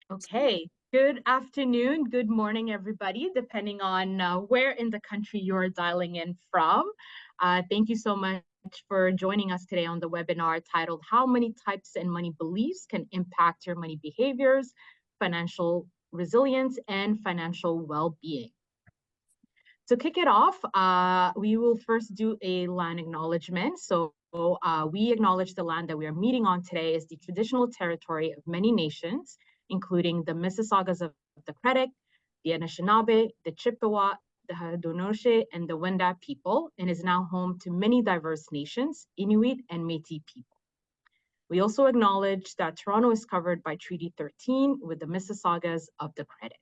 Okay, good afternoon, good morning, everybody, depending on where in the country you're dialing in from. Thank you so much for joining us today on the webinar titled How Money Types and Money Beliefs Can Impact Your Money Behaviors, Financial Resilience, and Financial Well-Being. To kick it off, we will first do a land acknowledgement. We acknowledge the land that we are meeting on today is the traditional territory of many nations, including the Mississaugas of the Credit, the Anishinaabe, the Chippewa, the Haudenosaunee, and the Wendat people, and is now home to many diverse nations, Inuit and Métis people. We also acknowledge that Toronto is covered by Treaty 13 with the Mississaugas of the Credit.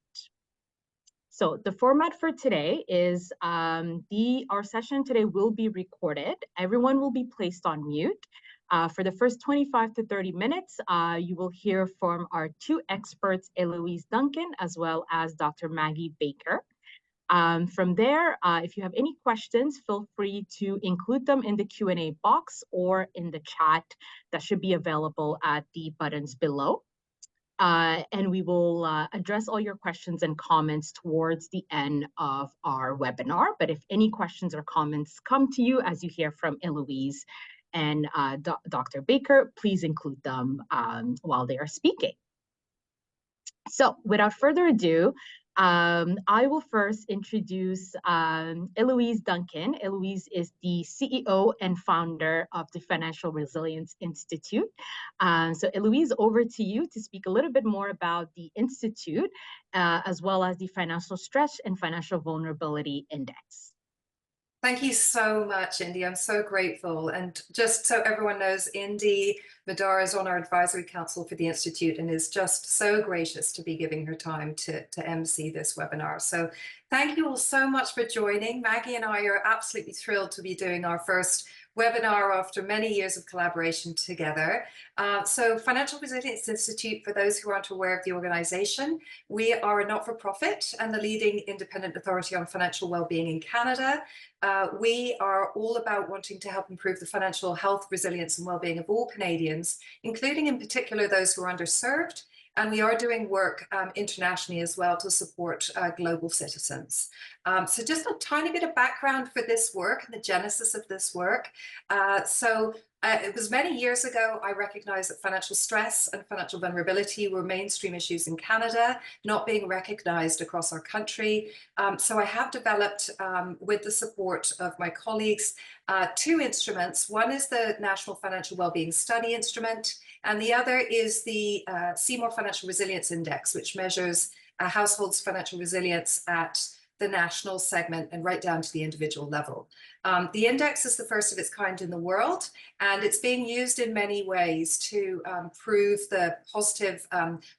So the format for today is our session today will be recorded. Everyone will be placed on mute. For the first 25 to 30 minutes, you will hear from our two experts, Eloise Duncan, as well as Dr. Maggie Baker. From there, if you have any questions, feel free to include them in the Q&A box or in the chat that should be available at the buttons below. And we will address all your questions and comments towards the end of our webinar. But if any questions or comments come to you as you hear from Eloise and Dr. Baker, please include them while they are speaking. So without further ado, I will first introduce Eloise Duncan. Eloise is the CEO and founder of the Financial Resilience Institute. So Eloise, over to you to speak a little bit more about the Institute, as well as the Financial Stress and Financial Vulnerability Index. Thank you so much, Indy. I'm so grateful. And just so everyone knows, Indy Madara is on our advisory council for the Institute and is just so gracious to be giving her time to MC this webinar. So thank you all so much for joining. Maggie and I are absolutely thrilled to be doing our first webinar after many years of collaboration together. So Financial Resilience Institute, for those who aren't aware of the organization, we are a not-for-profit and the leading independent authority on financial well-being in Canada. We are all about wanting to help improve the financial health, resilience and well-being of all Canadians, including in particular those who are underserved. And we are doing work internationally as well to support global citizens. So just a tiny bit of background for this work and the genesis of this work. It was many years ago, I recognized that financial stress and financial vulnerability were mainstream issues in Canada, not being recognized across our country. So I have developed, with the support of my colleagues, two instruments. One is the National Financial Wellbeing Study Instrument, and the other is the Seymour Financial Resilience Index, which measures a household's financial resilience at the national segment and right down to the individual level. The index is the first of its kind in the world, and it's being used in many ways to prove the positive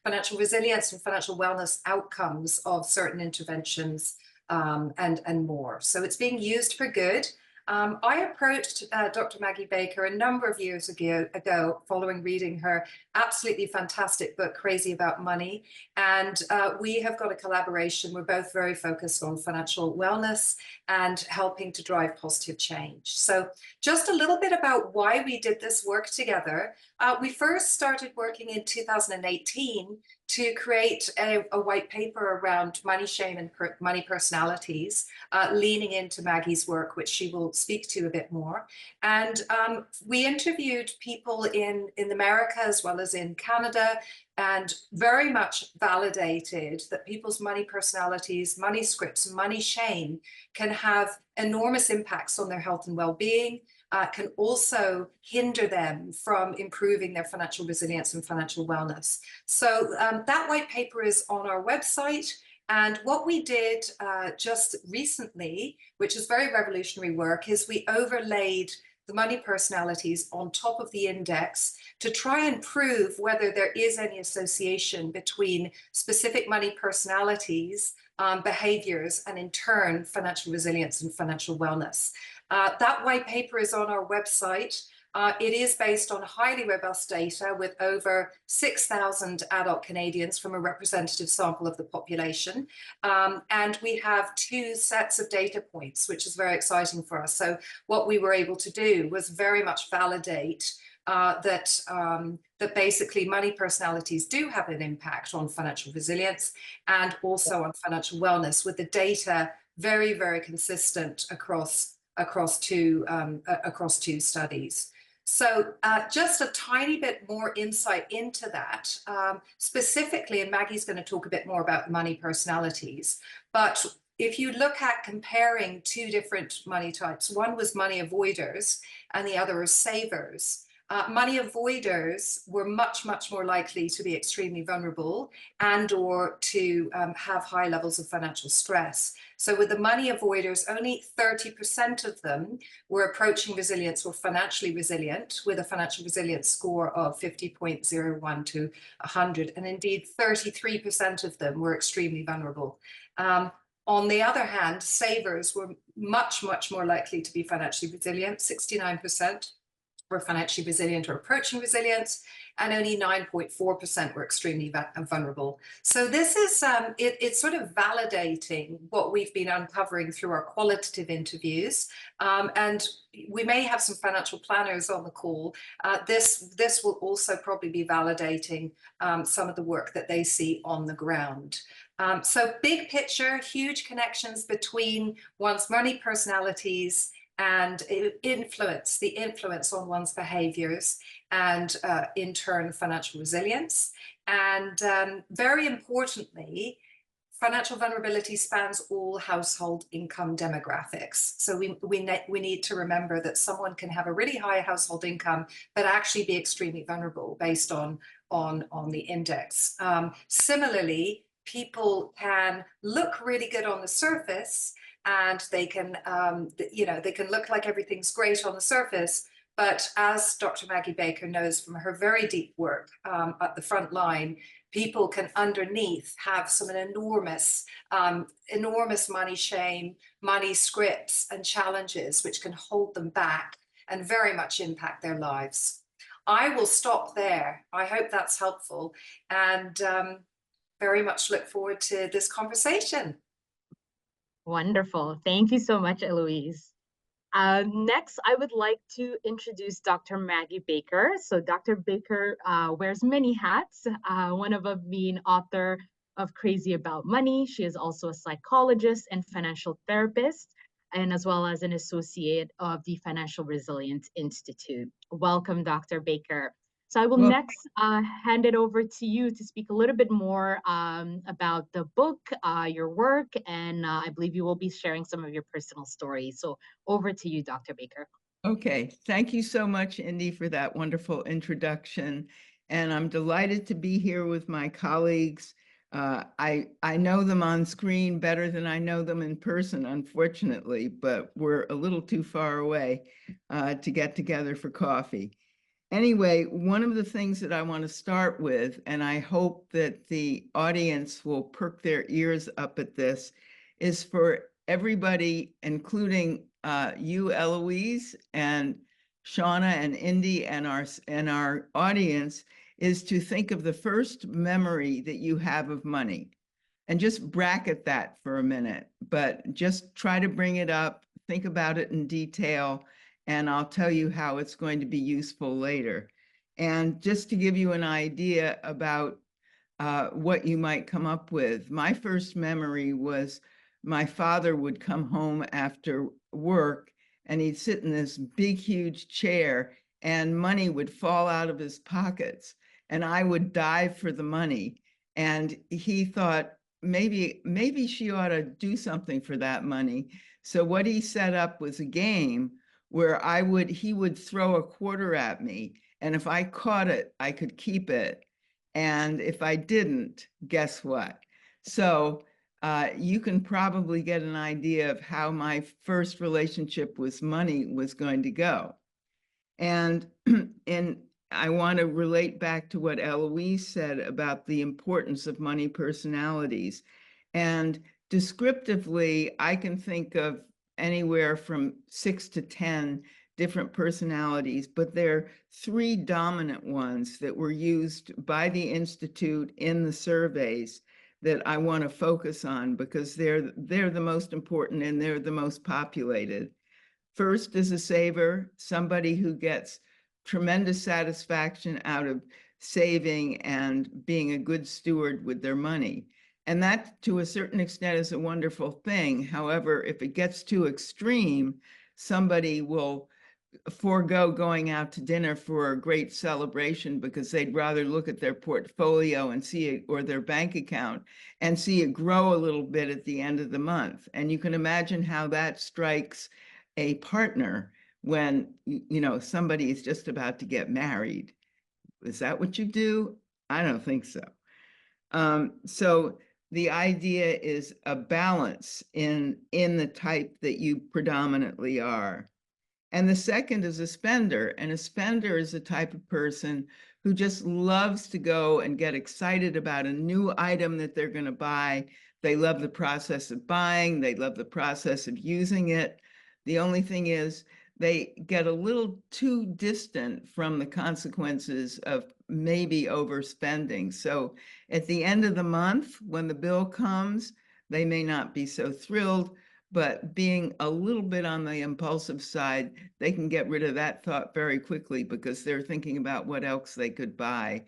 financial resilience and financial wellness outcomes of certain interventions and more. So it's being used for good. I approached Dr. Maggie Baker a number of years ago following reading her absolutely fantastic book, Crazy About Money. And we have got a collaboration. We're both very focused on financial wellness and helping to drive positive change. So just a little bit about why we did this work together. We first started working in 2018 to create a white paper around money shame and money personalities, leaning into Maggie's work, which she will speak to a bit more. And we interviewed people in America as well as in Canada, and very much validated that people's money personalities, money scripts, money shame can have enormous impacts on their health and well-being, can also hinder them from improving their financial resilience and financial wellness. So that white paper is on our website. And what we did just recently, which is very revolutionary work, is we overlaid the money personalities on top of the index to try and prove whether there is any association between specific money personalities, behaviors, and in turn, financial resilience and financial wellness. That white paper is on our website. It is based on highly robust data with over 6,000 adult Canadians from a representative sample of the population. And we have two sets of data points, which is very exciting for us. So what we were able to do was very much validate that that basically money personalities do have an impact on financial resilience and also on financial wellness, with the data very, very consistent across two studies. So just a tiny bit more insight into that, specifically, and Maggie's going to talk a bit more about money personalities, but if you look at comparing two different money types, one was money avoiders and the other is savers. Money avoiders were much, much more likely to be extremely vulnerable and or to have high levels of financial stress. So with the money avoiders, only 30% of them were approaching resilience or financially resilient, with a financial resilience score of 50.01 to 100. And indeed, 33% of them were extremely vulnerable. On the other hand, savers were much, much more likely to be financially resilient. 69% were financially resilient or approaching resilience, and only 9.4% were extremely vulnerable. So this is, it's sort of validating what we've been uncovering through our qualitative interviews. And we may have some financial planners on the call. This will also probably be validating some of the work that they see on the ground. So big picture, huge connections between one's money personalities and the influence on one's behaviors, and in turn financial resilience. And very importantly, financial vulnerability spans all household income demographics. So we need to remember that someone can have a really high household income but actually be extremely vulnerable based on the index. Similarly, people can look really good on the surface, and they can, they can look like everything's great on the surface. But as Dr. Maggie Baker knows from her very deep work at the front line, people can underneath have some enormous money shame, money scripts and challenges which can hold them back and very much impact their lives. I will stop there. I hope that's helpful, and very much look forward to this conversation. Wonderful. Thank you so much, Eloise. Next, I would like to introduce Dr. Maggie Baker. So Dr. Baker wears many hats, one of them being author of Crazy About Money. She is also a psychologist and financial therapist, and as well as an associate of the Financial Resilience Institute. Welcome, Dr. Baker. So I will next hand it over to you to speak a little bit more about the book, your work, and I believe you will be sharing some of your personal stories. So over to you, Dr. Baker. Okay, thank you so much, Indy, for that wonderful introduction. And I'm delighted to be here with my colleagues. I know them on screen better than I know them in person, unfortunately, but we're a little too far away to get together for coffee. Anyway, one of the things that I want to start with, and I hope that the audience will perk their ears up at this, is for everybody, including you, Eloise, and Shauna and Indy and our audience, is to think of the first memory that you have of money. And just bracket that for a minute, but just try to bring it up, think about it in detail, and I'll tell you how it's going to be useful later. And just to give you an idea about what you might come up with, my first memory was my father would come home after work and he'd sit in this big, huge chair and money would fall out of his pockets and I would dive for the money. And he thought, maybe she ought to do something for that money. So what he set up was a game where he would throw a quarter at me, and if I caught it, I could keep it. And if I didn't, guess what? So you can probably get an idea of how my first relationship with money was going to go. And I want to relate back to what Eloise said about the importance of money personalities. And descriptively, I can think of anywhere from 6 to 10 different personalities, but there are 3 dominant ones that were used by the Institute in the surveys that I want to focus on because they're the most important and they're the most populated. First is a saver, somebody who gets tremendous satisfaction out of saving and being a good steward with their money. And that, to a certain extent, is a wonderful thing. However, if it gets too extreme, somebody will forego going out to dinner for a great celebration because they'd rather look at their portfolio and see it, or their bank account, and see it grow a little bit at the end of the month. And you can imagine how that strikes a partner when, you know, somebody is just about to get married. Is that what you do? I don't think so. So the idea is a balance in the type that you predominantly are. And the second is a spender. And a spender is a type of person who just loves to go and get excited about a new item that they're going to buy. They love the process of buying. They love the process of using it. The only thing is they get a little too distant from the consequences of maybe overspending. So at the end of the month, when the bill comes, they may not be so thrilled, but being a little bit on the impulsive side, they can get rid of that thought very quickly because they're thinking about what else they could buy.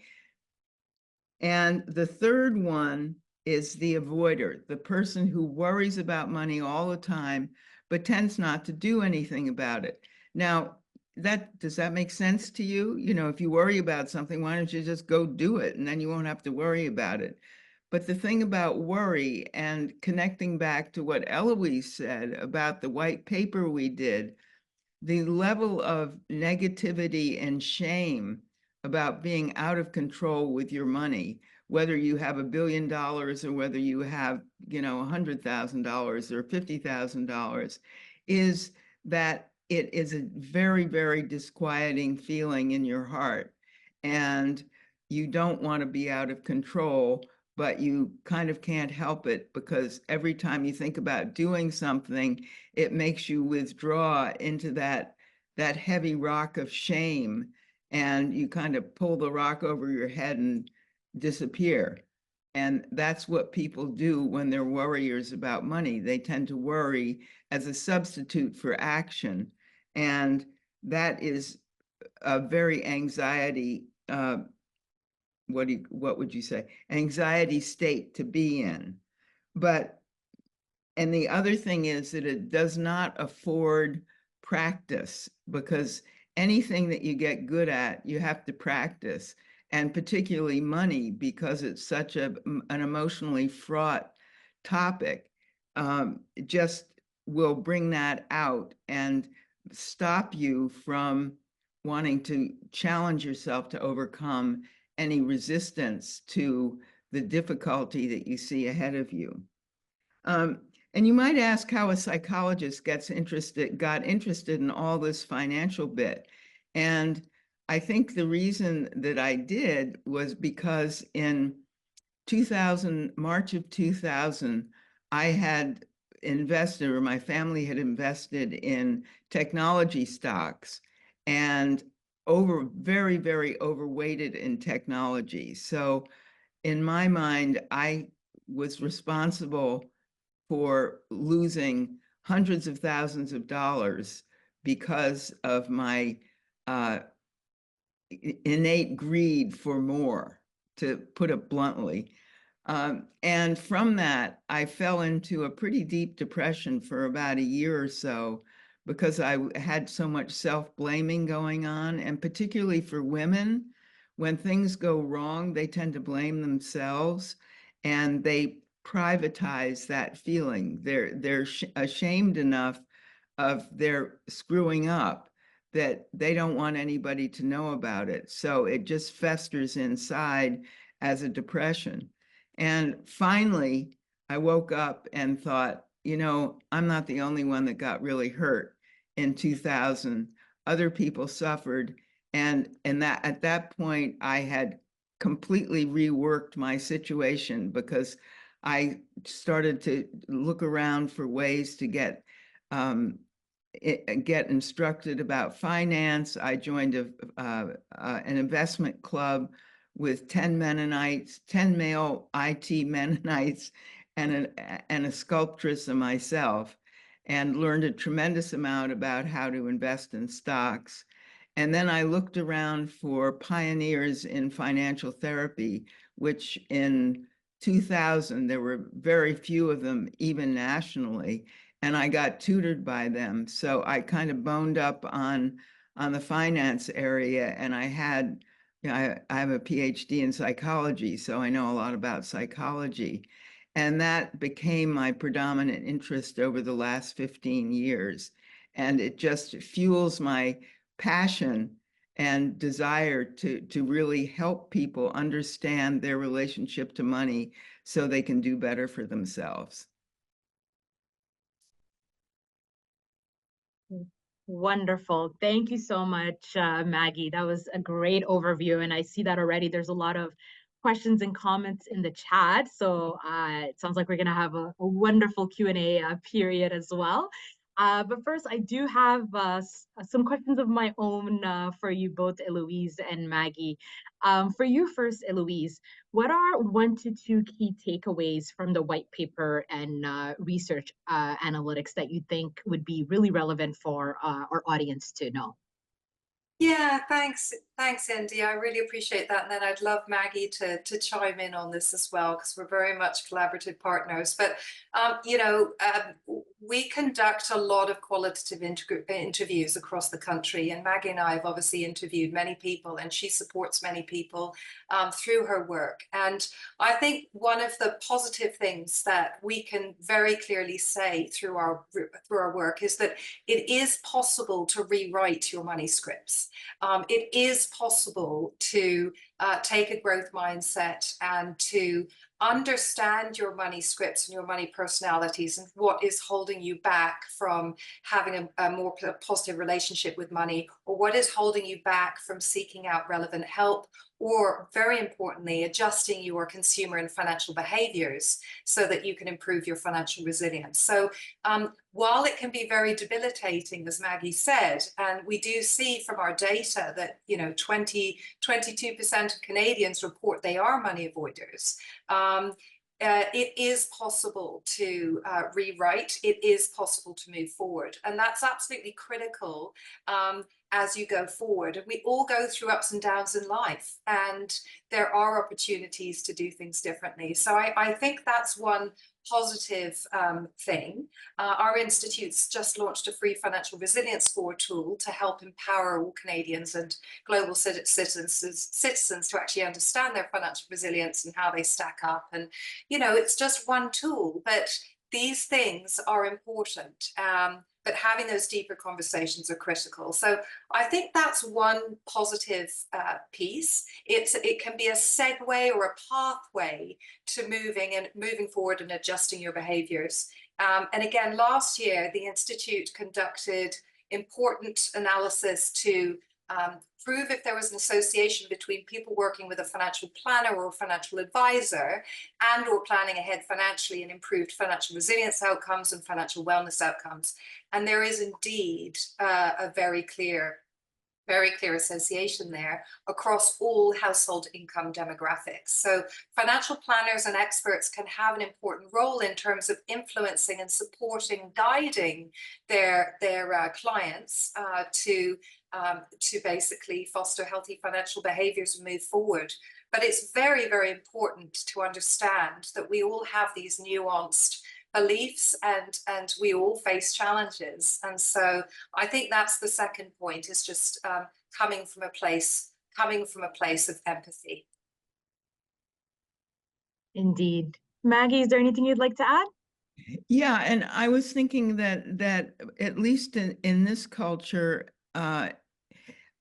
And the third one is the avoider, the person who worries about money all the time, but tends not to do anything about it. Now, does that make sense to you? You know, if you worry about something, why don't you just go do it, and then you won't have to worry about it. But the thing about worry, and connecting back to what Eloise said about the white paper we did, the level of negativity and shame about being out of control with your money, whether you have $1 billion or whether you have, you know, $100,000 or $50,000, is that it is a very, very disquieting feeling in your heart. And you don't want to be out of control, but you kind of can't help it because every time you think about doing something, it makes you withdraw into that heavy rock of shame, and you kind of pull the rock over your head and disappear. And that's what people do when they're worriers about money. They tend to worry as a substitute for action. And that is a very anxiety, what would you say? Anxiety state to be in. And the other thing is that it does not afford practice, because anything that you get good at, you have to practice, and particularly money, because it's such an emotionally fraught topic, just will bring that out and stop you from wanting to challenge yourself to overcome any resistance to the difficulty that you see ahead of you. And you might ask how a psychologist got interested in all this financial bit. And I think the reason that I did was because in March of 2000, I had invested, or my family had invested in technology stocks, and very, very overweighted in technology. So in my mind, I was responsible for losing hundreds of thousands of dollars because of my innate greed for more, to put it bluntly. And from that, I fell into a pretty deep depression for about a year or so, because I had so much self-blaming going on. And particularly for women, when things go wrong, they tend to blame themselves, and they privatize that feeling. They're ashamed enough of their screwing up that they don't want anybody to know about it. So it just festers inside as a depression. And finally, I woke up and thought, you know, I'm not the only one that got really hurt in 2000. Other people suffered. And that at that point, I had completely reworked my situation, because I started to look around for ways to get instructed about finance. I joined an investment club with 10 Mennonites, 10 male IT Mennonites, and a sculptress and myself, and learned a tremendous amount about how to invest in stocks. And then I looked around for pioneers in financial therapy, which in 2000, there were very few of them, even nationally, and I got tutored by them. So I kind of boned up on the finance area, and I had, you know, I have a PhD in psychology, so I know a lot about psychology. And that became my predominant interest over the last 15 years. And it just fuels my passion and desire to really help people understand their relationship to money so they can do better for themselves. Wonderful. Thank you so much, Maggie. That was a great overview. And I see that already there's a lot of questions and comments in the chat. So it sounds like we're going to have a wonderful Q&A period as well. But first, I do have some questions of my own for you both, Eloise and Maggie. For you first, Eloise, what are 1 to 2 key takeaways from the white paper and research analytics that you think would be really relevant for our audience to know? Yeah, thanks, Indy. I really appreciate that. And then I'd love Maggie to chime in on this as well, because we're very much collaborative partners. But we conduct a lot of qualitative interviews across the country, and Maggie and I have obviously interviewed many people, and she supports many people through her work. And I think one of the positive things that we can very clearly say through our work is that it is possible to rewrite your money scripts. It is possible to take a growth mindset and to understand your money scripts and your money personalities and what is holding you back from having a more positive relationship with money, or what is holding you back from seeking out relevant help, or very importantly, adjusting your consumer and financial behaviors so that you can improve your financial resilience. So while it can be very debilitating, as Maggie said, and we do see from our data that 22% of Canadians report they are money avoiders, it is possible to rewrite. It is possible to move forward, and that's absolutely critical as you go forward. We all go through ups and downs in life, and there are opportunities to do things differently. So I think that's one positive thing. Our institute's just launched a free financial resilience score tool to help empower all Canadians and global citizens to actually understand their financial resilience and how they stack up. And, it's just one tool, but these things are important. But having those deeper conversations are critical. So I think that's one positive piece. It can be a segue or a pathway to moving forward and adjusting your behaviors. And again, last year, the Institute conducted important analysis to prove if there was an association between people working with a financial planner or a financial advisor and or planning ahead financially and improved financial resilience outcomes and financial wellness outcomes. And there is indeed a very clear association there across all household income demographics. So financial planners and experts can have an important role in terms of influencing and supporting, guiding their clients to basically foster healthy financial behaviors and move forward. But it's very, very important to understand that we all have these nuanced beliefs and we all face challenges. And so I think that's the second point, is just coming from a place of empathy. Indeed. Maggie, is there anything you'd like to add? Yeah, and I was thinking that at least in this culture,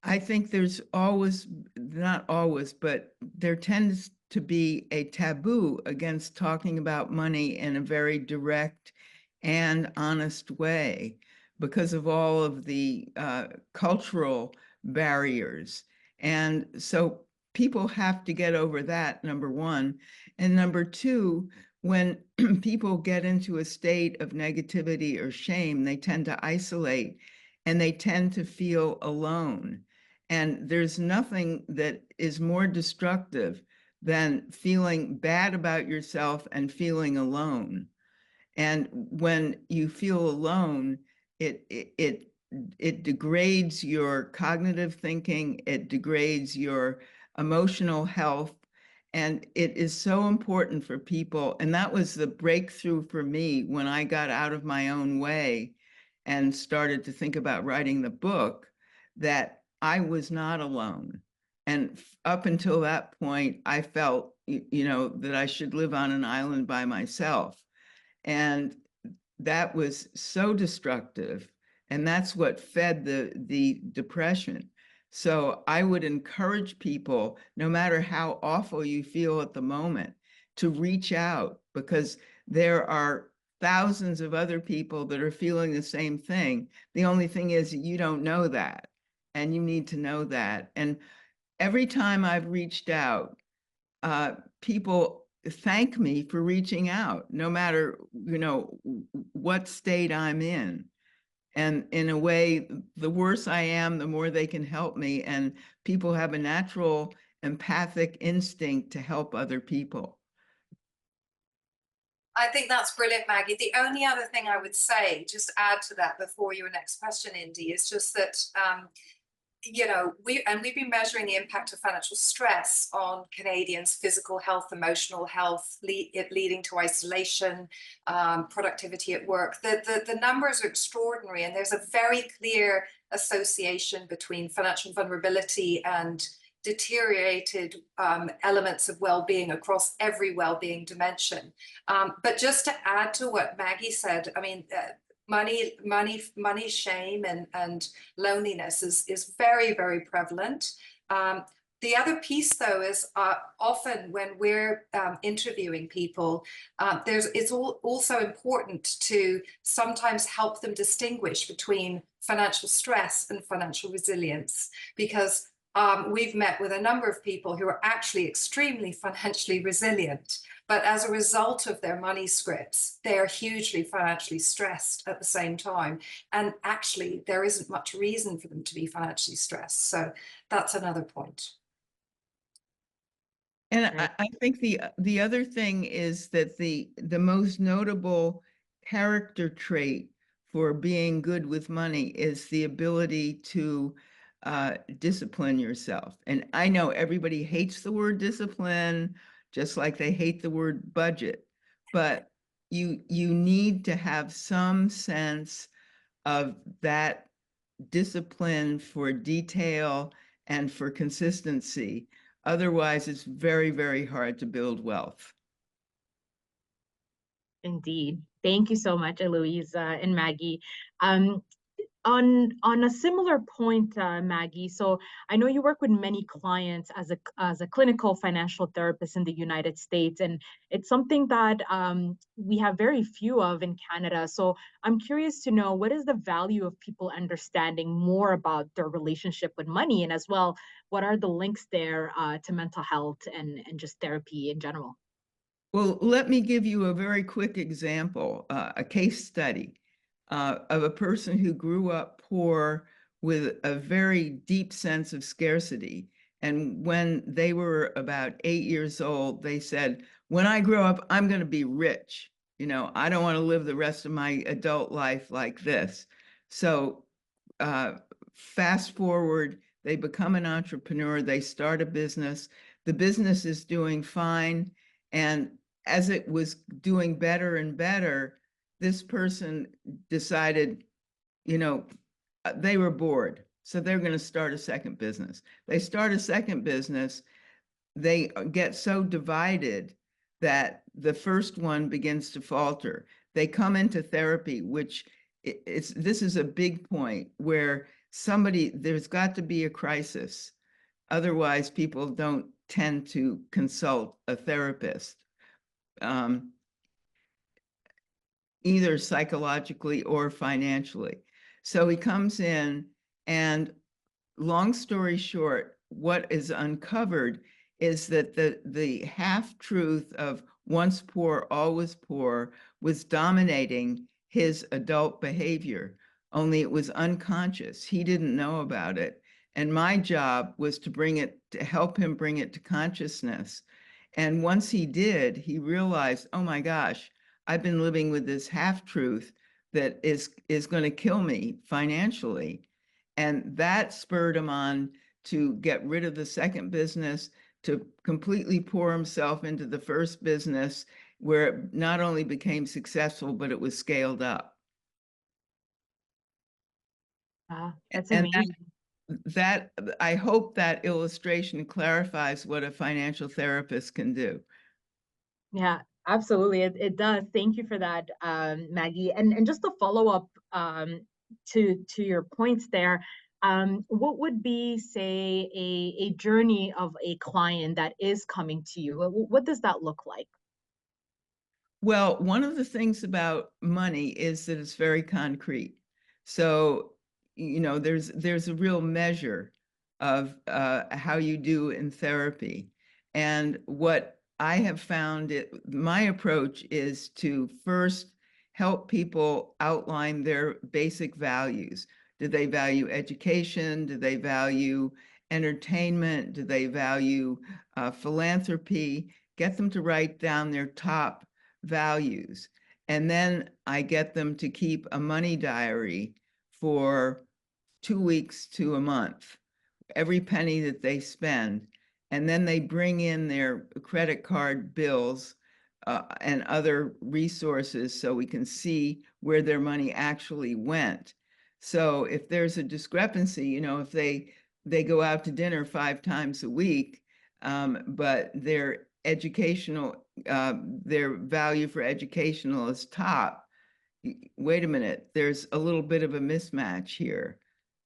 I think there's always, not always, but there tends to be a taboo against talking about money in a very direct and honest way because of all of the cultural barriers. And so people have to get over that, number one. And number two, when people get into a state of negativity or shame, they tend to isolate and they tend to feel alone. And there's nothing that is more destructive than feeling bad about yourself and feeling alone. And when you feel alone, it it degrades your cognitive thinking, it degrades your emotional health, and it is so important for people. And that was the breakthrough for me when I got out of my own way and started to think about writing the book, that I was not alone. And up until that point, I felt, that I should live on an island by myself. And that was so destructive. And that's what fed the depression. So I would encourage people, no matter how awful you feel at the moment, to reach out, because there are thousands of other people that are feeling the same thing. The only thing is that you don't know that, and you need to know that. And every time I've reached out, people thank me for reaching out, no matter, what state I'm in. And in a way, the worse I am, the more they can help me. And people have a natural empathic instinct to help other people. I think that's brilliant, Maggie. The only other thing I would say, just add to that before your next question, Indy, is just that we've been measuring the impact of financial stress on Canadians' physical health, emotional health, leading to isolation, productivity at work. The numbers are extraordinary, and there's a very clear association between financial vulnerability and deteriorated elements of well-being across every well-being dimension. But just to add to what Maggie said, I mean, money shame and loneliness is very, very prevalent. The other piece, though, is often when we're interviewing people, it's also important to sometimes help them distinguish between financial stress and financial resilience, because we've met with a number of people who are actually extremely financially resilient, but as a result of their money scripts, they are hugely financially stressed at the same time. And actually, there isn't much reason for them to be financially stressed. So that's another point. And I think the other thing is that the most notable character trait for being good with money is the ability to discipline yourself. And I know everybody hates the word discipline, just like they hate the word budget, but you need to have some sense of that discipline for detail and for consistency. Otherwise, it's very, very hard to build wealth. Indeed. Thank you so much, Eloise and Maggie. On a similar point, Maggie, so I know you work with many clients as a clinical financial therapist in the United States, and it's something that we have very few of in Canada. So I'm curious to know, what is the value of people understanding more about their relationship with money, and as well, what are the links there to mental health and just therapy in general? Well, let me give you a very quick example, a case study of a person who grew up poor with a very deep sense of scarcity. And when they were about 8 years old, they said, when I grow up, I'm going to be rich. I don't want to live the rest of my adult life like this. So fast forward, they become an entrepreneur, they start a business. The business is doing fine. And as it was doing better and better, this person decided, they were bored. So they're going to start a second business. They start a second business. They get so divided that the first one begins to falter. They come into therapy, which this is a big point where there's got to be a crisis. Otherwise, people don't tend to consult a therapist, either psychologically or financially. So he comes in, and long story short, what is uncovered is that the half-truth of once poor, always poor was dominating his adult behavior, only it was unconscious. He didn't know about it. And my job was to help him bring it to consciousness. And once he did, he realized, oh my gosh, I've been living with this half-truth that is going to kill me financially. And that spurred him on to get rid of the second business, to completely pour himself into the first business, where it not only became successful, but it was scaled up. Wow, that's And amazing. that I hope that illustration clarifies what a financial therapist can do. Yeah, absolutely. It does. Thank you for that, Maggie. And just to follow up to your points there, what would be, say, a journey of a client that is coming to you? What does that look like? Well, one of the things about money is that it's very concrete. So, there's a real measure of how you do in therapy. And what I have found, my approach is to first help people outline their basic values. Do they value education? Do they value entertainment? Do they value philanthropy? Get them to write down their top values. And then I get them to keep a money diary for 2 weeks to a month, every penny that they spend. And then they bring in their credit card bills and other resources so we can see where their money actually went. So if there's a discrepancy, if they go out to dinner 5 times a week, but their educational, their value for educational is top, wait a minute, there's a little bit of a mismatch here.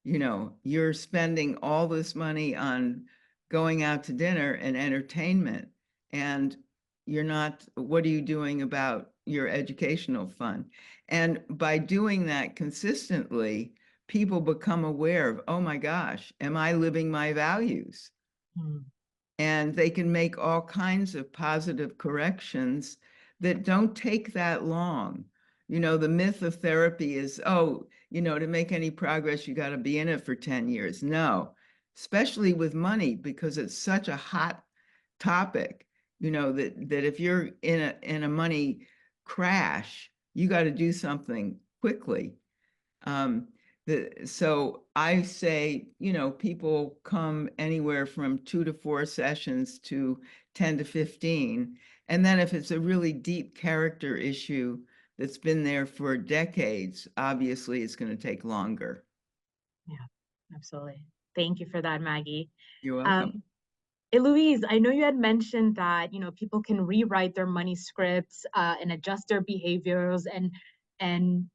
You're spending all this money on going out to dinner and entertainment, and you're not, what are you doing about your educational fund? And by doing that consistently, people become aware of, oh my gosh, am I living my values? Hmm. And they can make all kinds of positive corrections that don't take that long. The myth of therapy is, oh, to make any progress, you got to be in it for 10 years. No, especially with money, because it's such a hot topic, that if you're in a money crash, you got to do something quickly. So I say, people come anywhere from 2 to 4 sessions to 10 to 15. And then if it's a really deep character issue that's been there for decades, obviously it's going to take longer. Yeah, absolutely. Thank you for that, Maggie. You're welcome. Eloise, I know you had mentioned that people can rewrite their money scripts and adjust their behaviors, and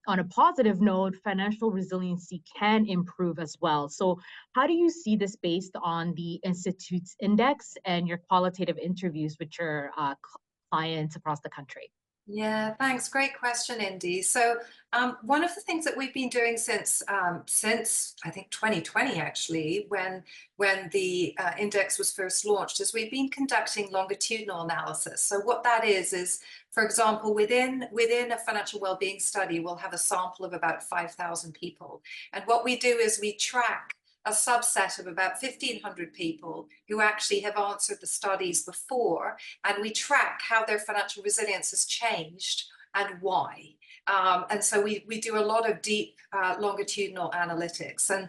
on a positive note, financial resiliency can improve as well. So, how do you see this based on the Institute's index and your qualitative interviews with your clients across the country? Yeah, thanks. Great question, Indy. So one of the things that we've been doing since I think 2020, actually, when the index was first launched, is we've been conducting longitudinal analysis. So what that is, for example, within a financial well-being study, we'll have a sample of about 5,000 people, and what we do is we track a subset of about 1,500 people who actually have answered the studies before, and we track how their financial resilience has changed and why. And so we do a lot of deep longitudinal analytics, and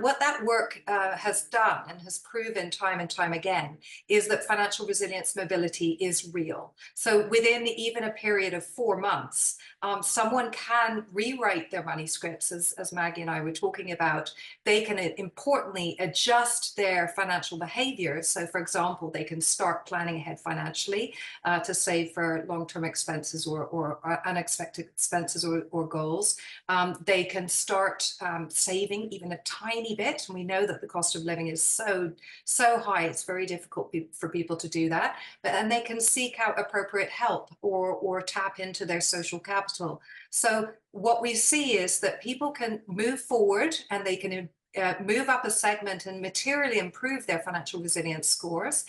what that work has done and has proven time and time again is that financial resilience mobility is real. So within even a period of 4 months, someone can rewrite their money scripts, as Maggie and I were talking about. They can importantly adjust their financial behaviors. So for example, they can start planning ahead financially to save for long-term expenses or unexpected expenses or goals. They can start saving even a tiny bit. And we know that the cost of living is so high, it's very difficult for people to do that. But then they can seek out appropriate help or tap into their social capital. So what we see is that people can move forward and they can move up a segment and materially improve their financial resilience scores,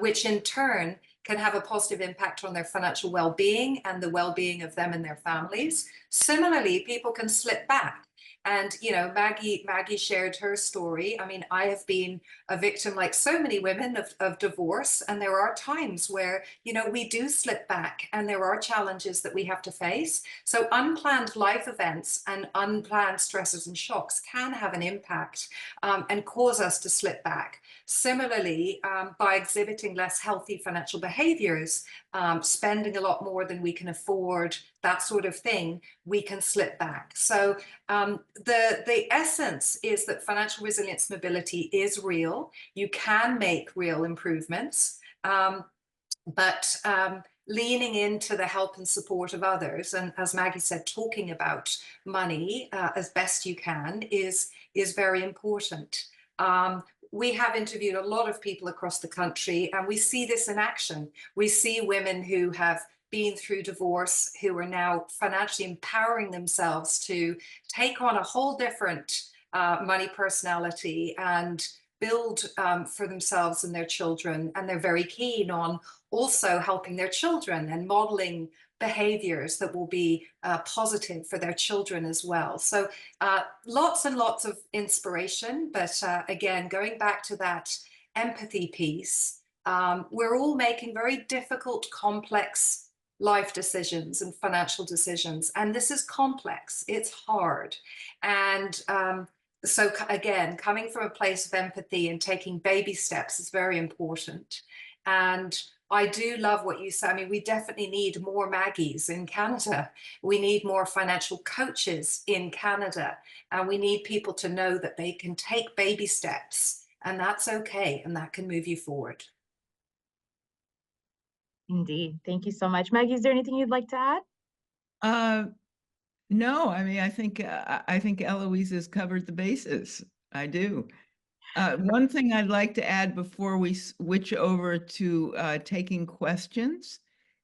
which in turn can have a positive impact on their financial well-being and the well-being of them and their families. Similarly, people can slip back And, you know, Maggie shared her story. I mean, I have been a victim, like so many women, of divorce. And there are times where, you know, we do slip back and there are challenges that we have to face. So unplanned life events and unplanned stresses and shocks can have an impact and cause us to slip back. Similarly, by exhibiting less healthy financial behaviors, spending a lot more than we can afford, that sort of thing, we can slip back. So the essence is that financial resilience mobility is real. You can make real improvements, but leaning into the help and support of others, and as Maggie said, talking about money as best you can is very important. We have interviewed a lot of people across the country, and we see this in action. We see women who have been through divorce, who are now financially empowering themselves to take on a whole different money personality and build for themselves and their children. And they're very keen on also helping their children and modeling behaviors that will be positive for their children as well. So lots and lots of inspiration. But again, going back to that empathy piece, we're all making very difficult, complex life decisions and financial decisions. And this is complex, it's hard. And so again, coming from a place of empathy and taking baby steps is very important. And I do love what you say. I mean, we definitely need more Maggies in Canada. We need more financial coaches in Canada. And we need people to know that they can take baby steps, and that's okay, and that can move you forward. Indeed. Thank you so much. Maggie, is there anything you'd like to add? No, I mean, I think Eloise has covered the bases. I do. One thing I'd like to add before we switch over to taking questions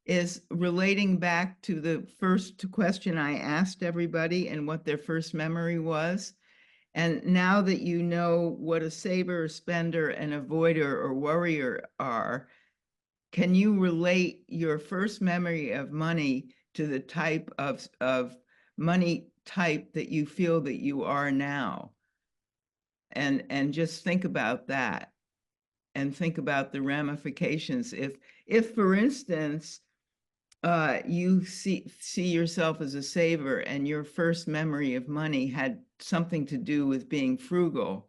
is relating back to the first question I asked everybody and what their first memory was. And now that you know what a saver, spender, an avoider, or worrier are, can you relate your first memory of money to the type of money type that you feel that you are now? And just think about that and think about the ramifications. If for instance, you see yourself as a saver and your first memory of money had something to do with being frugal,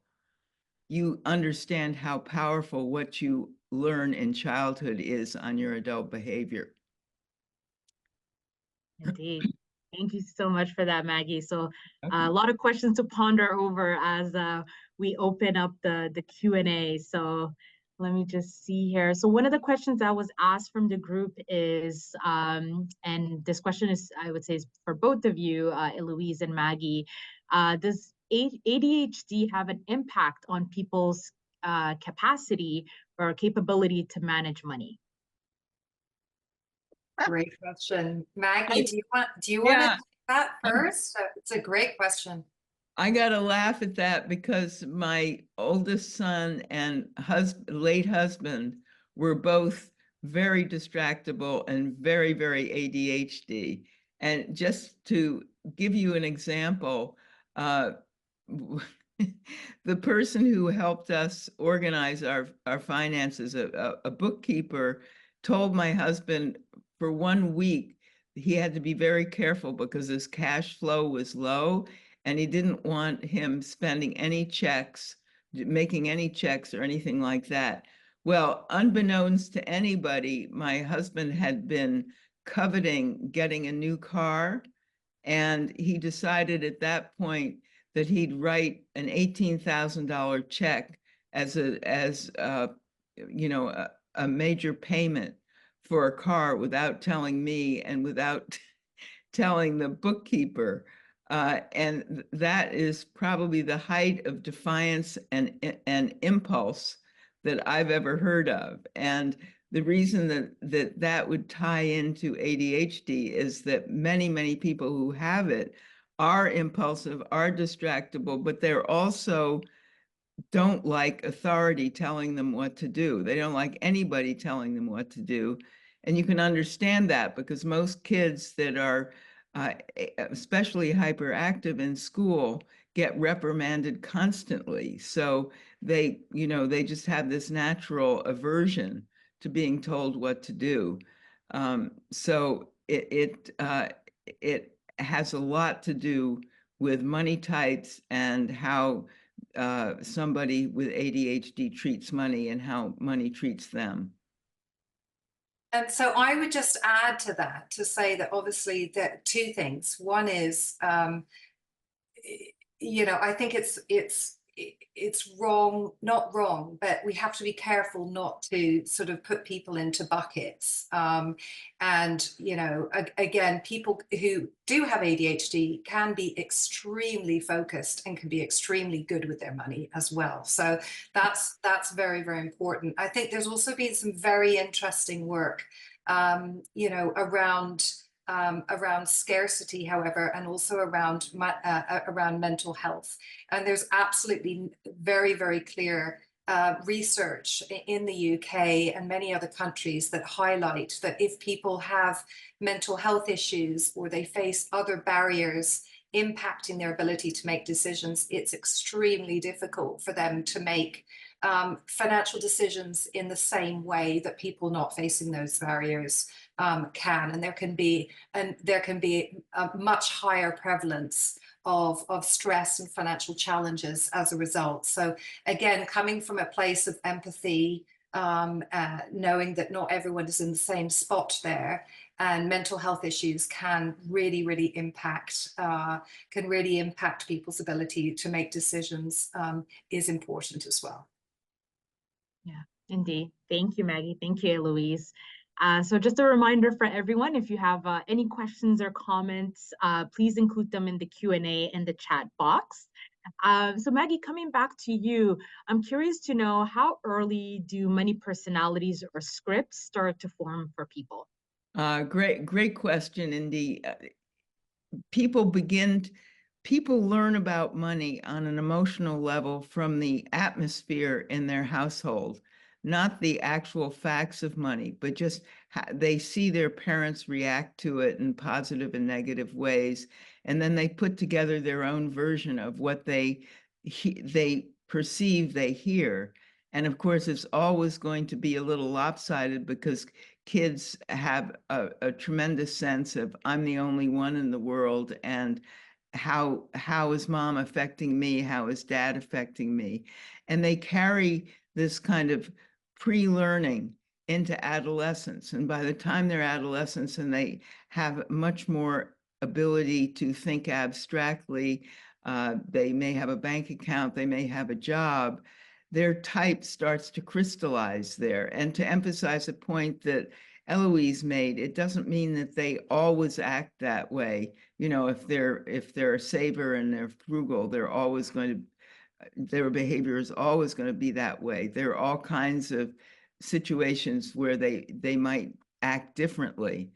you understand how powerful what you learn in childhood is on your adult behavior. Indeed. Thank you so much for that, Maggie. So a lot of questions to ponder over as we open up the Q&A. So let me just see here. So one of the questions that was asked from the group is, and this question is, I would say, is for both of you, Eloise and Maggie, does ADHD have an impact on people's capacity or capability to manage money? Great question. Maggie, do you want to take that first? It's a great question. I got to laugh at that because my oldest son and late husband were both very distractible and very, very ADHD. And just to give you an example, the person who helped us organize our finances, a bookkeeper, told my husband for 1 week he had to be very careful because his cash flow was low and he didn't want him spending any checks, making any checks or anything like that. Well, unbeknownst to anybody, my husband had been coveting getting a new car, and he decided at that point that he'd write an $18,000 check as a major payment for a car without telling me and without telling the bookkeeper. And that is probably the height of defiance and impulse that I've ever heard of. And the reason that would tie into ADHD is that many people who have it are impulsive, are distractible, but they're also don't like authority telling them what to do. They don't like anybody telling them what to do. And you can understand that because most kids that are especially hyperactive in school get reprimanded constantly. So they, they just have this natural aversion to being told what to do. So it has a lot to do with money types and how somebody with ADHD treats money and how money treats them. And so I would just add to that to say that obviously there two things. One is, I think it's wrong, not wrong, but we have to be careful not to sort of put people into buckets. And, again, people who do have ADHD can be extremely focused and can be extremely good with their money as well. So that's very, very important. I think there's also been some very interesting work, around scarcity, however, and also around mental health. And there's absolutely very, very clear research in the UK and many other countries that highlight that if people have mental health issues or they face other barriers impacting their ability to make decisions, it's extremely difficult for them to make financial decisions in the same way that people not facing those barriers can. And there can be a much higher prevalence of stress and financial challenges as a result. So again, coming from a place of empathy, knowing that not everyone is in the same spot there, and mental health issues can really impact people's ability to make decisions, is important as well. Yeah, indeed. Thank you, Maggie. Thank you, Eloise. So just a reminder for everyone, if you have any questions or comments, please include them in the Q&A in the chat box. So Maggie, coming back to you, I'm curious to know, how early do money personalities or scripts start to form for people? Great question, Indy. People learn about money on an emotional level from the atmosphere in their household, not the actual facts of money, but just they see their parents react to it in positive and negative ways, and then they put together their own version of what they perceive they hear. And of course, it's always going to be a little lopsided because kids have a tremendous sense of, I'm the only one in the world, and how is mom affecting me? How is dad affecting me? And they carry this kind of pre-learning into adolescence. And by the time they're adolescents and they have much more ability to think abstractly, they may have a bank account, they may have a job, their type starts to crystallize there. And to emphasize a point that Eloise made, it doesn't mean that they always act that way. If they're a saver and they're frugal, their behavior is always going to be that way. There are all kinds of situations where they might act differently.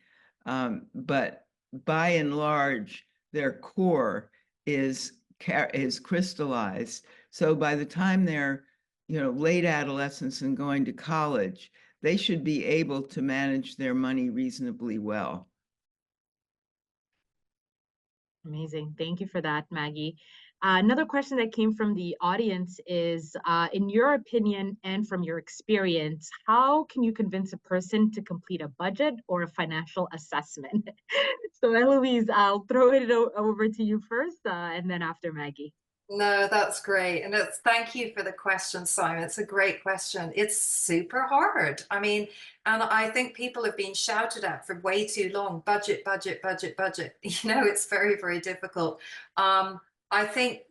But by and large, their core is crystallized. So by the time they're, late adolescence and going to college, they should be able to manage their money reasonably well. Amazing. Thank you for that, Maggie. Another question that came from the audience is, in your opinion and from your experience, how can you convince a person to complete a budget or a financial assessment? So Eloise, I'll throw it over to you first, and then after Maggie. No, that's great. And thank you for the question, Simon. It's a great question. It's super hard. I mean, and I think people have been shouted at for way too long. Budget, budget, budget, budget. It's very, very difficult. I think,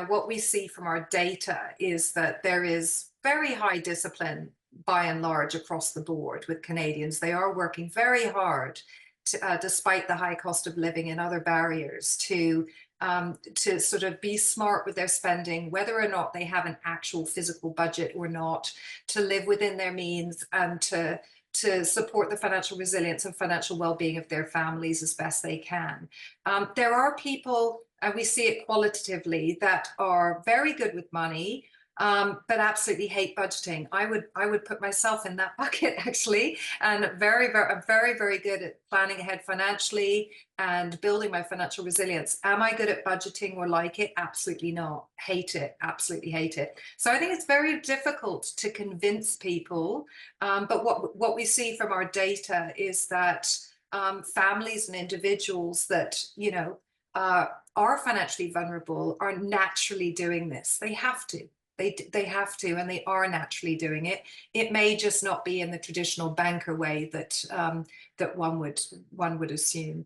what we see from our data is that there is very high discipline by and large across the board with Canadians. They are working very hard to, despite the high cost of living and other barriers, to sort of be smart with their spending, whether or not they have an actual physical budget or not, to live within their means and to support the financial resilience and financial well-being of their families as best they can. There are people, and we see it qualitatively, that are very good with money, but absolutely hate budgeting. I would put myself in that bucket actually, and I'm very good at planning ahead financially and building my financial resilience. Am I good at budgeting or like it? Absolutely not. Hate it. Absolutely hate it. So I think it's very difficult to convince people. But what we see from our data is that families and individuals that, you know, are financially vulnerable are naturally doing this. They have to. They have to, and they are naturally doing it. It may just not be in the traditional banker way that that one would assume.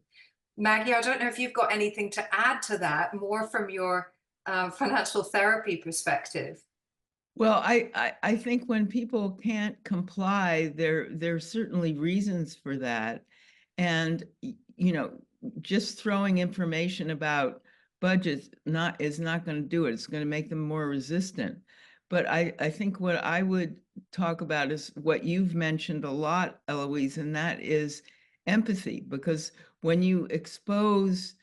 Maggie, I don't know if you've got anything to add to that, more from your financial therapy perspective. Well, I think when people can't comply, there's certainly reasons for that. And, you know, just throwing information about budgets is not going to do it. It's going to make them more resistant. But I think what I would talk about is what you've mentioned a lot, Eloise, and that is empathy. Because when you expose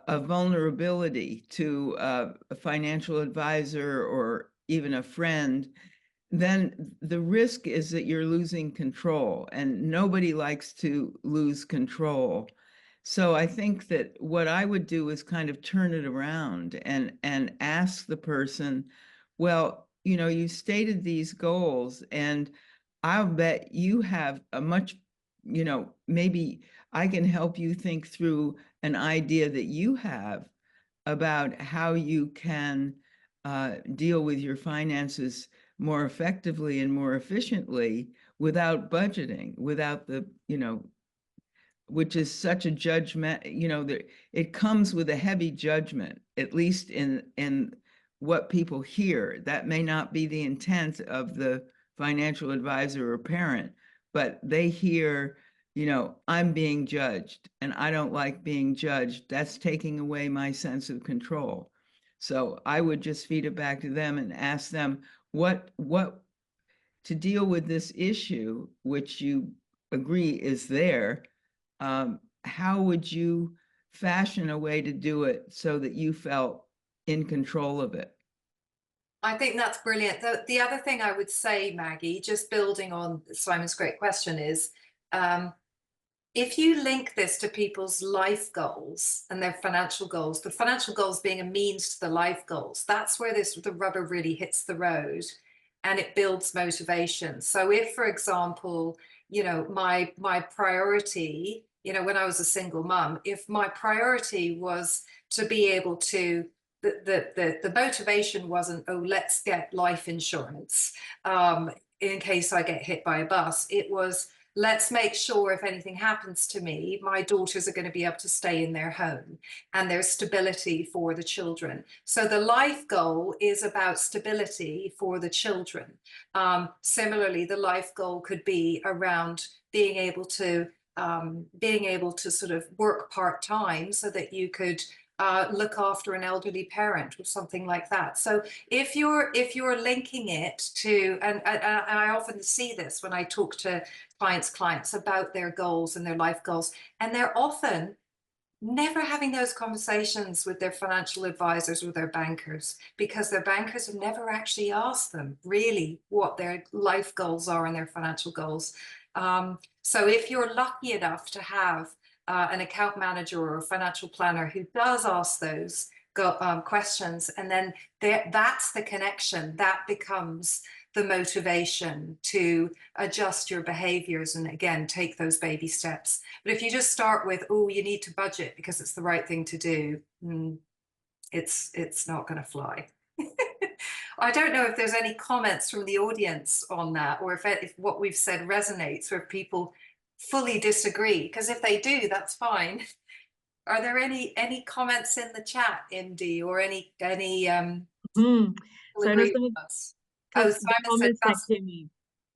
a vulnerability to a financial advisor or even a friend, then the risk is that you're losing control, and nobody likes to lose control. So I think that what I would do is kind of turn it around and ask the person, well, you know, you stated these goals, and I'll bet you have a much, you know, maybe I can help you think through an idea that you have about how you can deal with your finances more effectively and more efficiently without budgeting, without the, you know, which is such a judgment, you know, that it comes with a heavy judgment, at least in what people hear. That may not be the intent of the financial advisor or parent, but they hear, you know, I'm being judged and I don't like being judged. That's taking away my sense of control. So I would just feed it back to them and ask them what to deal with this issue, which you agree is there. How would you fashion a way to do it so that you felt in control of it? I think that's brilliant. The other thing I would say, Maggie, just building on Simon's great question, is if you link this to people's life goals and their financial goals, the financial goals being a means to the life goals, that's where the rubber really hits the road and it builds motivation. So if, for example, you know, my priority, you know, when I was a single mum, if my priority was to be able to, the motivation wasn't, oh, let's get life insurance in case I get hit by a bus. It was, let's make sure if anything happens to me, my daughters are going to be able to stay in their home and there's stability for the children. So the life goal is about stability for the children. Similarly, the life goal could be around being able to sort of work part-time so that you could look after an elderly parent or something like that. So if you're linking it to, and I often see this when I talk to clients about their goals and their life goals, and they're often never having those conversations with their financial advisors or their bankers, because their bankers have never actually asked them really what their life goals are and their financial goals. So if you're lucky enough to have an account manager or a financial planner who does ask those questions, and then that's the connection that becomes the motivation to adjust your behaviors and again take those baby steps. But if you just start with, oh, you need to budget because it's the right thing to do, it's not going to fly. I don't know if there's any comments from the audience on that, or if what we've said resonates, or if people fully disagree, because if they do, that's fine. Are there any comments in the chat, Indy, or any So I know some with us? Oh, Simon said comments that that's came in.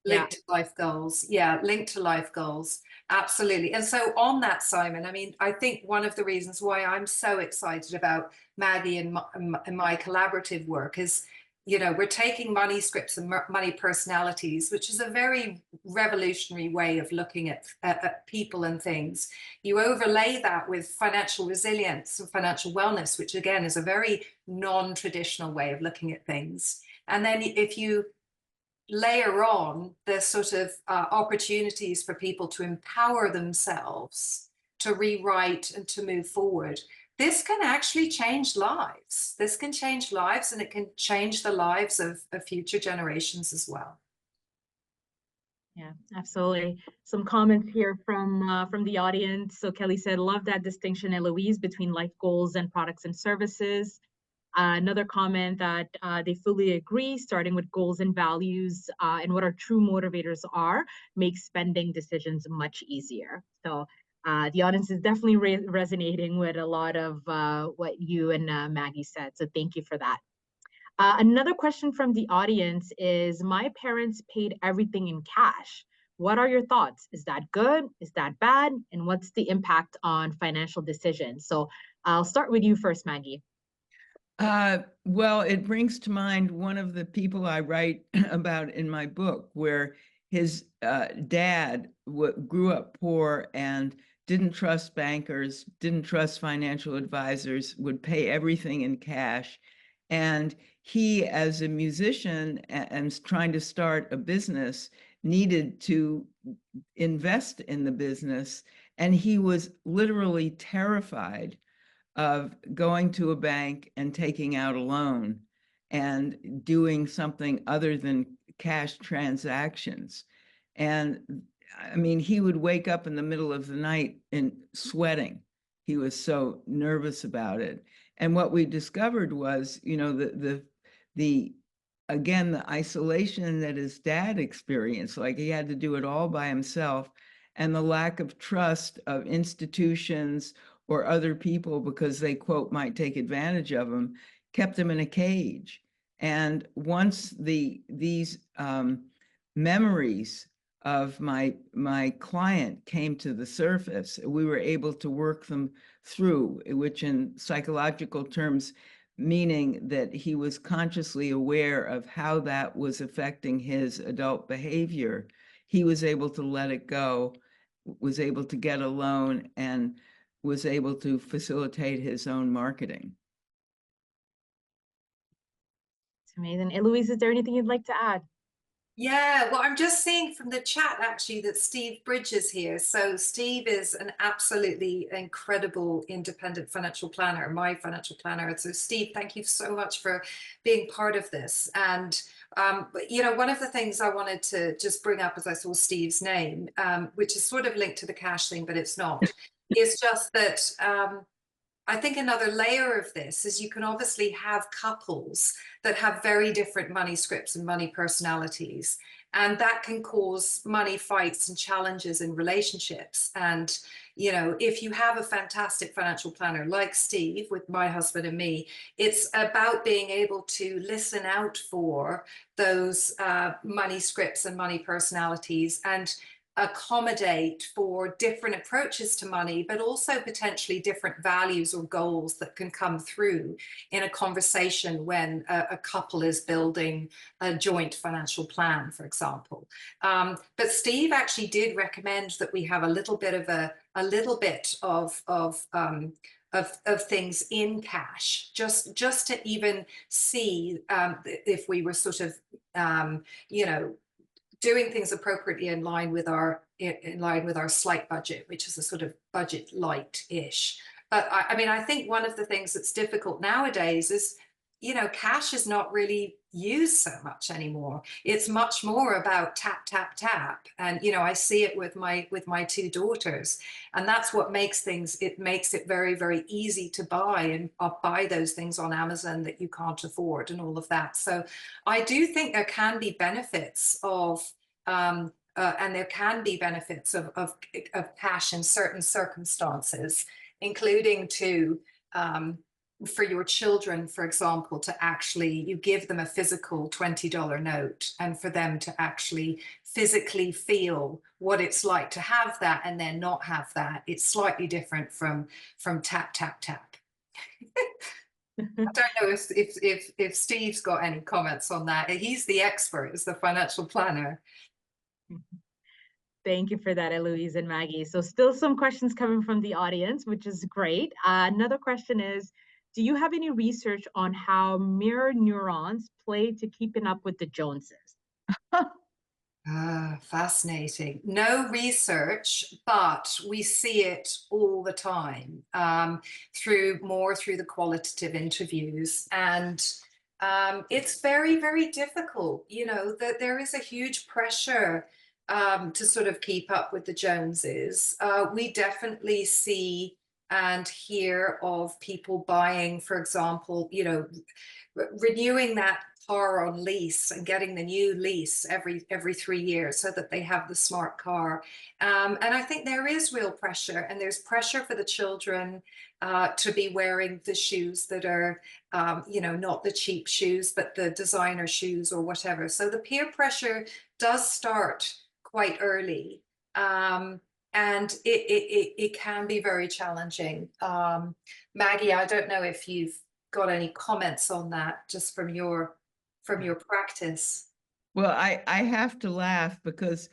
linked to life goals. Yeah, linked to life goals. Absolutely. And so on that, Simon, I mean, I think one of the reasons why I'm so excited about Maggie and my collaborative work is, you know, we're taking money scripts and money personalities, which is a very revolutionary way of looking at people and things. You overlay that with financial resilience and financial wellness, which again is a very non-traditional way of looking at things. And then if you layer on the sort of opportunities for people to empower themselves, to rewrite and to move forward, this can actually change lives. This can change lives, and it can change the lives of future generations as well. Yeah, absolutely. Some comments here from the audience. So Kelly said, love that distinction, Eloise, between life goals and products and services. Another comment that they fully agree, starting with goals and values and what our true motivators are, makes spending decisions much easier. So the audience is definitely resonating with a lot of what you and Maggie said. So thank you for that. Another question from the audience is, my parents paid everything in cash. What are your thoughts? Is that good? Is that bad? And what's the impact on financial decisions? So I'll start with you first, Maggie. Well, it brings to mind one of the people I write about in my book, where his dad grew up poor and didn't trust bankers, didn't trust financial advisors, would pay everything in cash. And he, as a musician and trying to start a business, needed to invest in the business. And he was literally terrified of going to a bank and taking out a loan and doing something other than cash transactions. And I mean, he would wake up in the middle of the night and sweating. He was so nervous about it. And what we discovered was, you know, the again, the isolation that his dad experienced, like he had to do it all by himself, and the lack of trust of institutions or other people because they, quote, might take advantage of him, kept him in a cage. And once these memories of my client came to the surface, we were able to work them through, which in psychological terms, meaning that he was consciously aware of how that was affecting his adult behavior. He was able to let it go, was able to get a loan, and was able to facilitate his own marketing. It's amazing. Eloise, is there anything you'd like to add? Yeah, well, I'm just seeing from the chat actually that Steve Bridge is here. So Steve is an absolutely incredible independent financial planner, my financial planner. So Steve, thank you so much for being part of this. And you know, one of the things I wanted to just bring up as I saw Steve's name, which is sort of linked to the cash thing, but it's not, is just that I think another layer of this is you can obviously have couples that have very different money scripts and money personalities, and that can cause money fights and challenges in relationships. And, you know, if you have a fantastic financial planner like Steve with my husband and me, it's about being able to listen out for those money scripts and money personalities and accommodate for different approaches to money, but also potentially different values or goals that can come through in a conversation when a couple is building a joint financial plan, for example. But Steve actually did recommend that we have a little bit of things in cash, just to even see if we were sort of, you know, doing things appropriately in line with our slight budget, which is a sort of budget light-ish. But I mean, I think one of the things that's difficult nowadays is, you know, cash is not really used so much anymore. It's much more about tap, tap, tap. And, you know, I see it with my two daughters, and that's what makes it very, very easy to buy and buy those things on Amazon that you can't afford and all of that. So I do think there can be benefits of, and there can be benefits of cash in certain circumstances, including to, for your children, for example, to actually, you give them a physical $20 note, and for them to actually physically feel what it's like to have that and then not have that. It's slightly different from tap, tap, tap. I don't know if Steve's got any comments on that. He's the expert, is the financial planner. Thank you for that, Eloise and Maggie. So still some questions coming from the audience, which is great. Another question is, do you have any research on how mirror neurons play to keeping up with the Joneses? Ah, fascinating. No research, but we see it all the time through the qualitative interviews. And it's very, very difficult. You know, that there is a huge pressure to sort of keep up with the Joneses. We definitely see and hear of people buying, for example, you know, renewing that car on lease and getting the new lease every 3 years so that they have the smart car. And I think there is real pressure, and there's pressure for the children to be wearing the shoes that are, you know, not the cheap shoes, but the designer shoes or whatever. So the peer pressure does start quite early. And it can be very challenging. Maggie, I don't know if you've got any comments on that, just from your practice. Well, I have to laugh because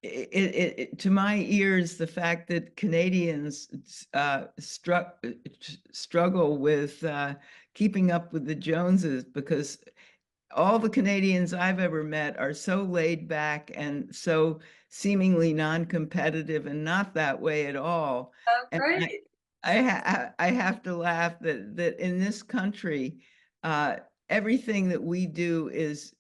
to my ears, the fact that Canadians struggle with keeping up with the Joneses, because all the Canadians I've ever met are so laid back and so seemingly non-competitive, and not that way at all. Oh, And great. I have to laugh that in this country, everything that we do is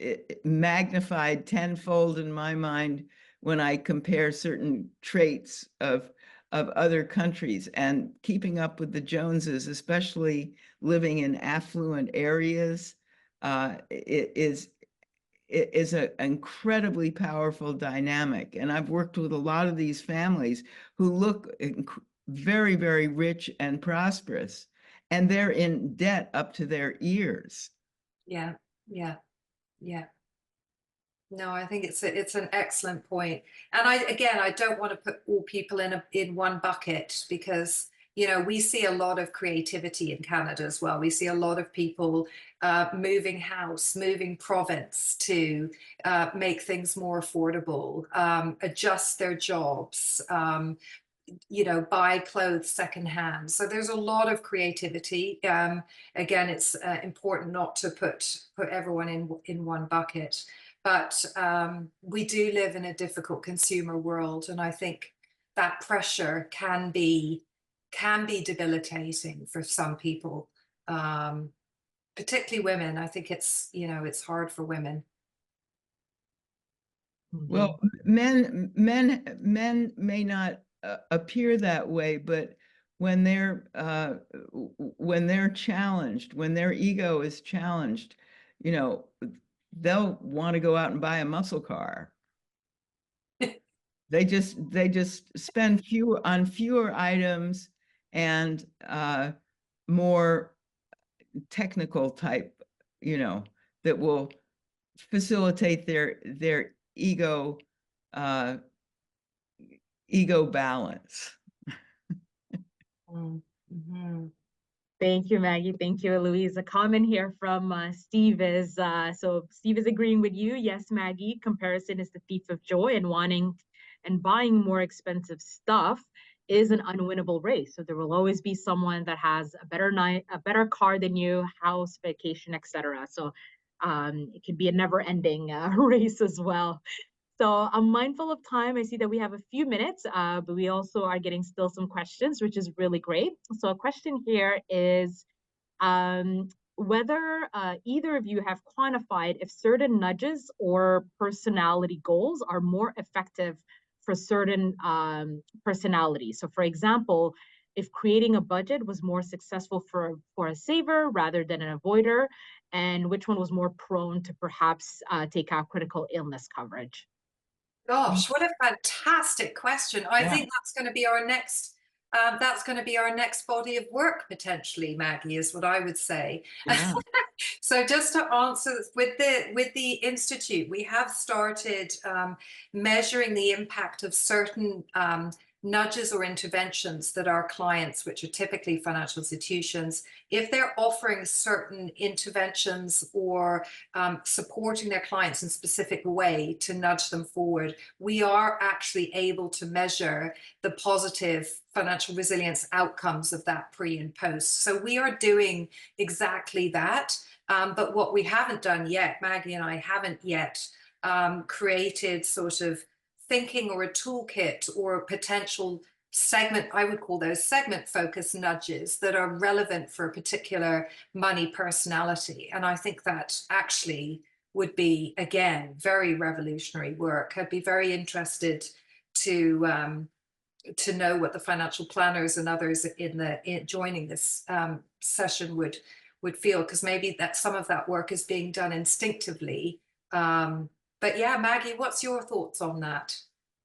magnified tenfold in my mind when I compare certain traits of other countries. And keeping up with the Joneses, especially living in affluent areas, it is an incredibly powerful dynamic. And I've worked with a lot of these families who look very, very rich and prosperous, and they're in debt up to their ears. Yeah, yeah, yeah. No, I think it's an excellent point. And I don't want to put all people in one bucket, because you know, we see a lot of creativity in Canada as well. We see a lot of people moving house, moving province to make things more affordable, adjust their jobs, you know, buy clothes secondhand. So there's a lot of creativity. Again, it's important not to put everyone in one bucket. But we do live in a difficult consumer world, and I think that pressure can be debilitating for some people, particularly women. I think it's, you know, it's hard for women. Well, men may not appear that way, but when they're challenged, when their ego is challenged, you know, they'll want to go out and buy a muscle car. They just spend fewer items and more technical type, you know, that will facilitate their ego balance. Mm-hmm. Thank you, Maggie. Thank you, Eloise. A comment here from Steve is, so Steve is agreeing with you. Yes, Maggie, comparison is the thief of joy, and wanting and buying more expensive stuff is an unwinnable race. So there will always be someone that has a better car than you, house, vacation, etc. So it can be a never-ending race as well. So I'm mindful of time. I see that we have a few minutes, but we also are getting still some questions, which is really great. So a question here is whether either of you have quantified if certain nudges or personality goals are more effective for certain personalities. So for example, if creating a budget was more successful for a saver rather than an avoider, and which one was more prone to perhaps take out critical illness coverage? Gosh, what a fantastic question. I Yeah. think that's going to be our next body of work, potentially, Maggie, is what I would say. Yeah. So just to answer, with the Institute, we have started measuring the impact of certain nudges or interventions that our clients, which are typically financial institutions, if they're offering certain interventions or supporting their clients in a specific way to nudge them forward, we are actually able to measure the positive financial resilience outcomes of that pre and post. So we are doing exactly that. But what we haven't done yet, Maggie and I haven't yet created sort of thinking or a toolkit or a potential segment, I would call those segment focused nudges that are relevant for a particular money personality. And I think that actually would be, again, very revolutionary work. I'd be very interested to know what the financial planners and others in joining this session would feel, because maybe that some of that work is being done instinctively. But yeah, Maggie, what's your thoughts on that?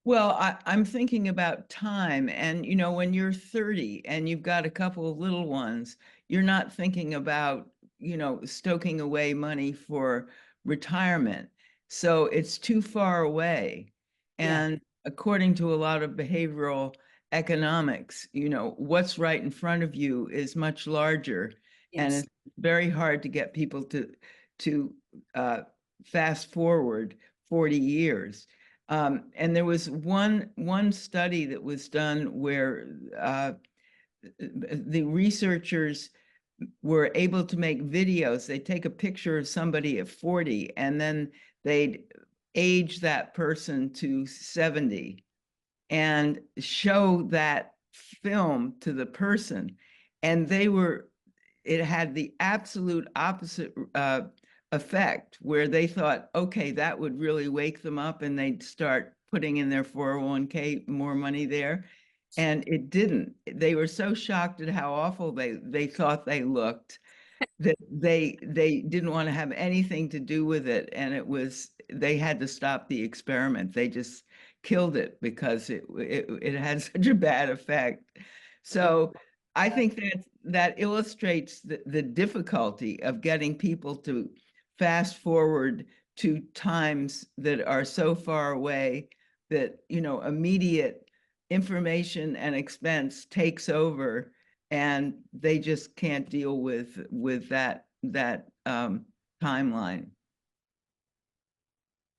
Well, I'm thinking about time. And, you know, when you're 30 and you've got a couple of little ones, you're not thinking about, you know, stoking away money for retirement. So it's too far away. Yeah, And according to a lot of behavioral economics, you know, what's right in front of you is much larger. And yes. it's very hard to get people to fast forward 40 years. And there was one study that was done where the researchers were able to make videos. They take a picture of somebody at 40 and then they'd age that person to 70 and show that film to the person. And it had the absolute opposite effect, where they thought, okay, that would really wake them up and they'd start putting in their 401k more money there. And it didn't. They were so shocked at how awful they thought they looked that they didn't want to have anything to do with it. And they had to stop the experiment. They just killed it because it had such a bad effect. So I think that illustrates the difficulty of getting people to fast forward to times that are so far away that, you know, immediate information and expense takes over, and they just can't deal with that timeline.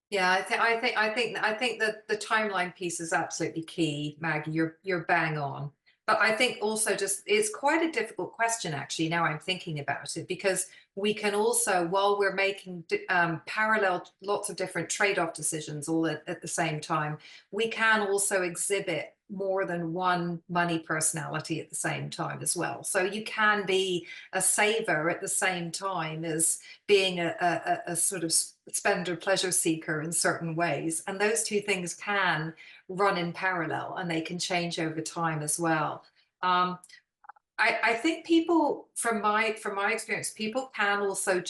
Yeah, I think that the timeline piece is absolutely key, Maggie. You're bang on. But I think also just it's quite a difficult question actually. Now I'm thinking about it, because we can also, while we're making parallel lots of different trade-off decisions all at the same time, we can also exhibit more than one money personality at the same time as well. So you can be a saver at the same time as being a sort of spender pleasure seeker in certain ways, and those two things can run in parallel and they can change over time as well. um, I think people, from my experience, people can also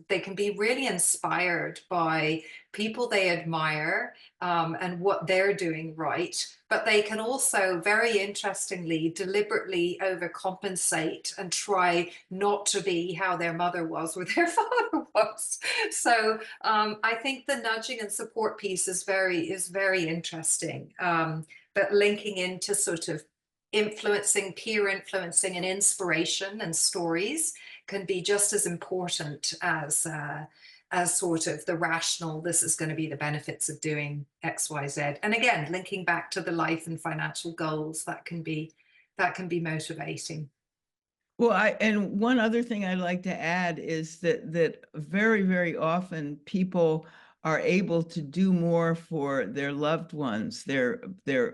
they can be really inspired by people they admire and what they're doing right, but they can also very interestingly deliberately overcompensate and try not to be how their mother was or their father was. So I think the nudging and support piece is very interesting, but linking into sort of influencing, peer influencing, and inspiration and stories can be just as important as sort of the rational, this is going to be the benefits of doing X, Y, Z. And again, linking back to the life and financial goals, that can be motivating. Well, and one other thing I'd like to add is that very, very often people are able to do more for their loved ones, their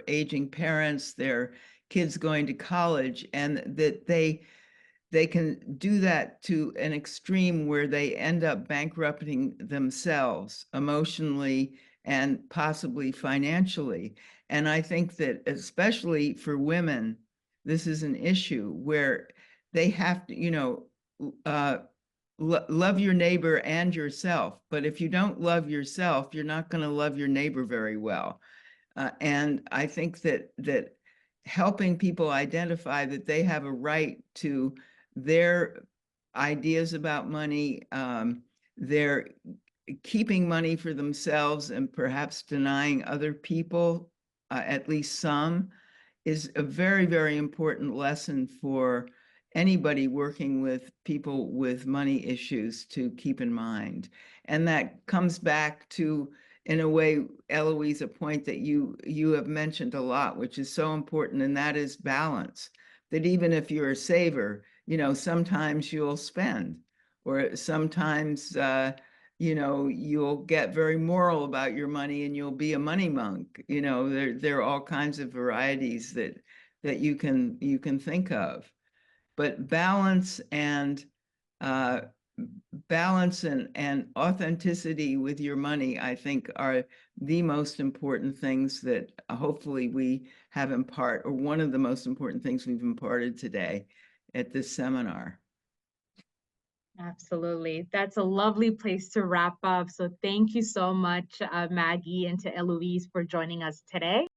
aging parents, their kids going to college, and that they can do that to an extreme where they end up bankrupting themselves emotionally and possibly financially. And I think that especially for women, this is an issue where they have to, you know, love your neighbor and yourself. But if you don't love yourself, you're not going to love your neighbor very well. And I think that helping people identify that they have a right to their ideas about money, their keeping money for themselves and perhaps denying other people, at least some, is a very, very important lesson for anybody working with people with money issues to keep in mind. And that comes back to, in a way, Eloise, a point that you have mentioned a lot, which is so important, and that is balance. That even if you're a saver, sometimes you'll spend, or sometimes you'll get very moral about your money and you'll be a money monk. There are all kinds of varieties that you can think of. But balance and authenticity with your money, I think, are the most important things that hopefully we have or one of the most important things we've imparted today at this seminar. Absolutely. That's a lovely place to wrap up. So thank you so much, Maggie, and to Eloise for joining us today.